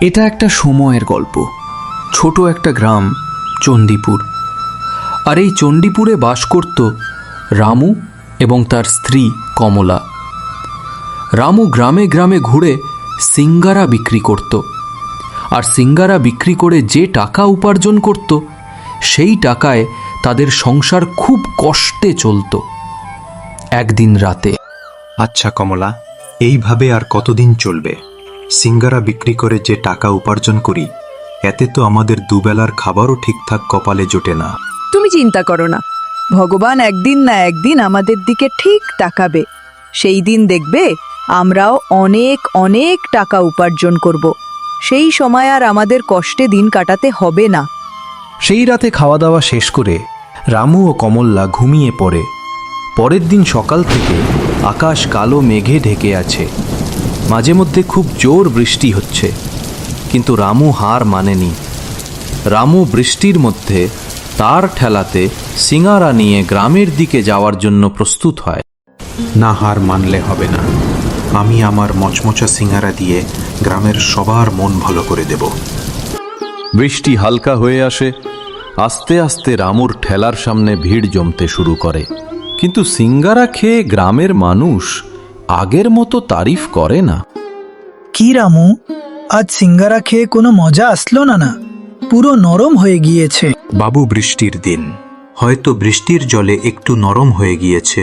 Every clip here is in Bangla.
এটা একটা সময়ের গল্প। ছোট একটা গ্রাম চণ্ডীপুর। আর এই চণ্ডীপুরে বাস করত রামু এবং তার স্ত্রী কমলা। রামু গ্রামে গ্রামে ঘুরে সিঙ্গারা বিক্রি করত, আর সিঙ্গারা বিক্রি করে যে টাকা উপার্জন করত সেই টাকায় তাদের সংসার খুব কষ্টে চলত। একদিন রাতে, আচ্ছা কমলা, এইভাবে আর কতদিন চলবে? সিঙ্গারা বিক্রি করে যে টাকা উপার্জন করি, এতে তো আমাদের দুবেলার খাবারও ঠিকঠাক কপালে জোটে না। তুমি চিন্তা করো না, ভগবান একদিন না একদিন আমাদের দিকে ঠিক তাকাবে। সেই দিন দেখবে আমরাও অনেক অনেক টাকা উপার্জন করব। সেই সময় আর আমাদের কষ্টে দিন কাটাতে হবে না। সেই রাতে খাওয়া দাওয়া শেষ করে রামু ও কমলা ঘুমিয়ে পড়ে। পরের দিন সকাল থেকে আকাশ কালো মেঘে ঢেকে আছে। মাঝে মধ্যে খুব জোর বৃষ্টি হচ্ছে, কিন্তু রামু হার মানেনি। রামু বৃষ্টির মধ্যে তার ঠেলাতে সিঙ্গারা নিয়ে গ্রামের দিকে যাওয়ার জন্য প্রস্তুত হয়। না, হার মানলে হবে না। আমি আমার মচমচা সিঙ্গারা দিয়ে গ্রামের সবার মন ভালো করে দেব। বৃষ্টি হালকা হয়ে আসে। আস্তে আস্তে রামুর ঠেলার সামনে ভিড় জমতে শুরু করে, কিন্তু সিঙ্গারা খেয়ে গ্রামের মানুষ আগের মতো তারিফ করে না। কি রামু, আজ সিঙ্গারা খেয়ে কোনো মজা আসলো না? পুরো নরম হয়ে গিয়েছে। বাবু, বৃষ্টির দিন, হয়তো বৃষ্টির জলে একটু নরম হয়ে গিয়েছে।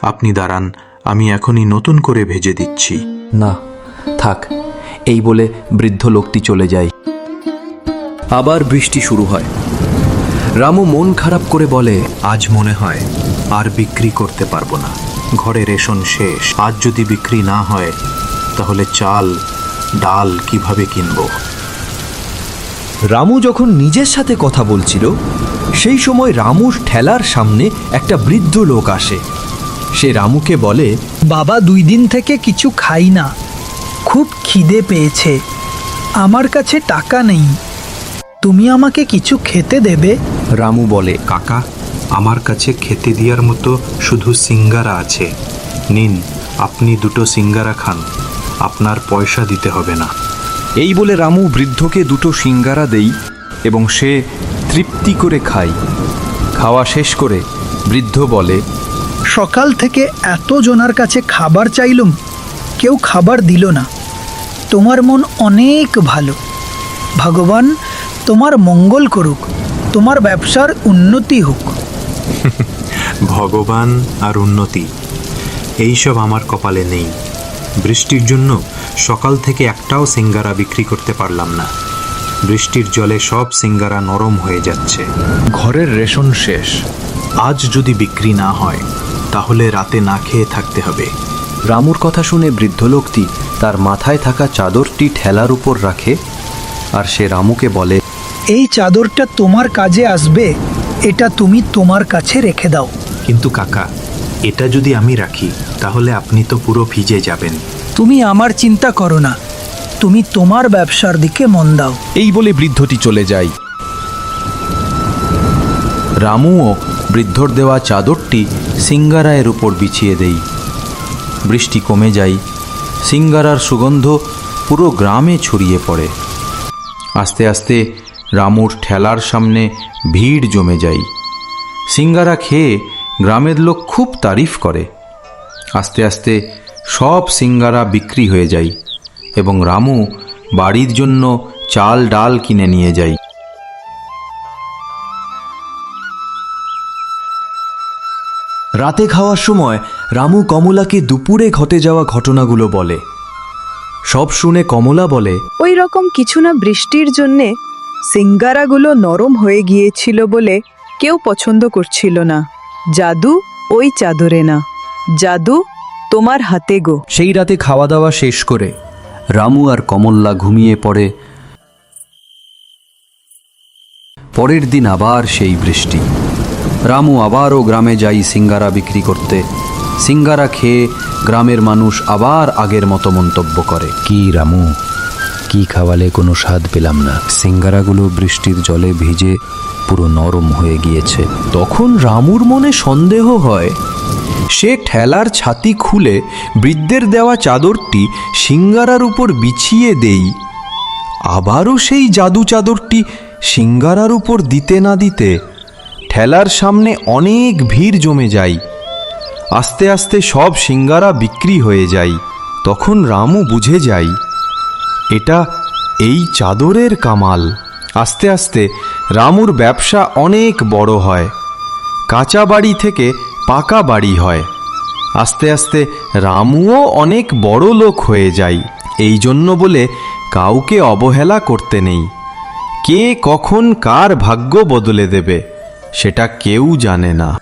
আপনি দাঁড়ান, আমি এখনই নতুন করে ভেজে দিচ্ছি। না থাক, এই বলে বৃদ্ধ লোকটি চলে যায়। আবার বৃষ্টি শুরু হয়। রামু মন খারাপ করে বলে, আজ মনে হয় আর বিক্রি করতে পারবো না। ঘরে রেশন শেষ। আজ যদি বিক্রি না হয় তাহলে চাল ডাল কিভাবে কিনবো? রামু যখন নিজের সাথে কথা বলছিল, সেই সময় রামুর ঠেলার সামনে একটা বৃদ্ধ লোক আসে। সে রামুকে বলে, বাবা, 2 দিন থেকে কিছু খাই না, খুব খিদে পেয়েছে। আমার কাছে টাকা নেই, তুমি আমাকে কিছু খেতে দেবে? রামু বলে, কাকা, আমার কাছে খেতে দেওয়ার মতো শুধু সিঙ্গারা আছে। নিন, আপনি 2টো সিঙ্গারা খান, আপনার পয়সা দিতে হবে না। এই বলে রামু বৃদ্ধকে 2টো সিঙ্গারা দেই এবং সে তৃপ্তি করে খায়। খাওয়া শেষ করে বৃদ্ধ বলে, সকাল থেকে এত জনার কাছে খাবার চাইলুম, কেউ খাবার দিল না। তোমার মন অনেক ভালো। ভগবান তোমার মঙ্গল করুক, তোমার ব্যবসার উন্নতি হোক। ভগবান আর উন্নতি এইসব আমার কপালে নেই। বৃষ্টির জন্য সকাল থেকে একটাও সিঙ্গারা বিক্রি করতে পারলাম না। বৃষ্টির জলে সব সিঙ্গারা নরম হয়ে যাচ্ছে। ঘরের রেশন শেষ। আজ যদি বিক্রি না হয় তাহলে রাতে না খেয়ে থাকতে হবে। রামুর কথা শুনে বৃদ্ধ লোকটি তার মাথায় থাকা চাদরটি ঠেলার উপর রাখে, আর সে রামুকে বলে, এই চাদরটা তোমার কাজে আসবে, এটা তুমি তোমার কাছে রেখে দাও। কিন্তু কাকা, এটা যদি আমি রাখি তাহলে আপনি তো পুরো ভিজে যাবেন। তুমি আমার চিন্তা করো না, তুমি তোমার ব্যবসার দিকে মন দাও। এই বলে বৃদ্ধটি চলে যায়। রামুও বৃদ্ধর দেওয়া চাদরটি সিঙ্গারায়ের উপর বিছিয়ে দেই। বৃষ্টি কমে যায়। সিঙ্গারার সুগন্ধ পুরো গ্রামে ছড়িয়ে পড়ে। আস্তে আস্তে রামুর ঠেলার সামনে ভিড় জমে যায়। সিঙ্গারা খেয়ে গ্রামের লোক খুব তারিফ করে। আস্তে আস্তে সব সিঙ্গারা বিক্রি হয়ে যায় এবং রামু বাড়ির জন্য চাল ডাল কিনে নিয়ে যায়। রাতে খাওয়ার সময় রামু কমলাকে দুপুরে ঘটে যাওয়া ঘটনাগুলো বলে। সব শুনে কমলা বলে, ওই রকম কিছু না, বৃষ্টির জন্যে সিঙ্গারাগুলো নরম হয়ে গিয়েছিল বলে কেউ পছন্দ করছিল না। জাদু ওই চাদরে না, জাদু তোমার হাতে গো। সেই রাতে খাওয়া দাওয়া শেষ করে রামু আর কমলা ঘুমিয়ে পড়ে। পরের দিন আবার সেই বৃষ্টি। রামু আবারও গ্রামে যাই সিঙ্গারা বিক্রি করতে। সিঙ্গারা খেয়ে গ্রামের মানুষ আবার আগের মতো মন্তব্য করে, কি রামু, কি খাওয়ালে কোনো স্বাদ পেলাম না। সিঙ্গারাগুলো বৃষ্টির জলে ভিজে পুরো নরম হয়ে গিয়েছে। তখন রামুর মনে সন্দেহ হয়। সে ঠেলার ছাতি খুলে বৃদ্ধের দেওয়া চাদরটি সিঙ্গারার উপর বিছিয়ে দেই, আবারও সেই জাদু চাদরটি সিঙ্গারার উপর দিতে না দিতে ঠেলার সামনে অনেক ভিড় জমে যায়। আস্তে আস্তে সব সিঙ্গারা বিক্রি হয়ে যায়। তখন রামু বুঝে যায় এটা এই চাদরের কামাল। আস্তে আস্তে রামুর ব্যবসা অনেক বড় হয়। কাঁচা বাড়ি থেকে পাকা বাড়ি হয়। আস্তে আস্তে রামুও অনেক বড় লোক হয়ে যায়। এই জন্য বলে কাউকে অবহেলা করতে নেই। কে কখন কার ভাগ্য বদলে দেবে সেটা কেউ জানে না।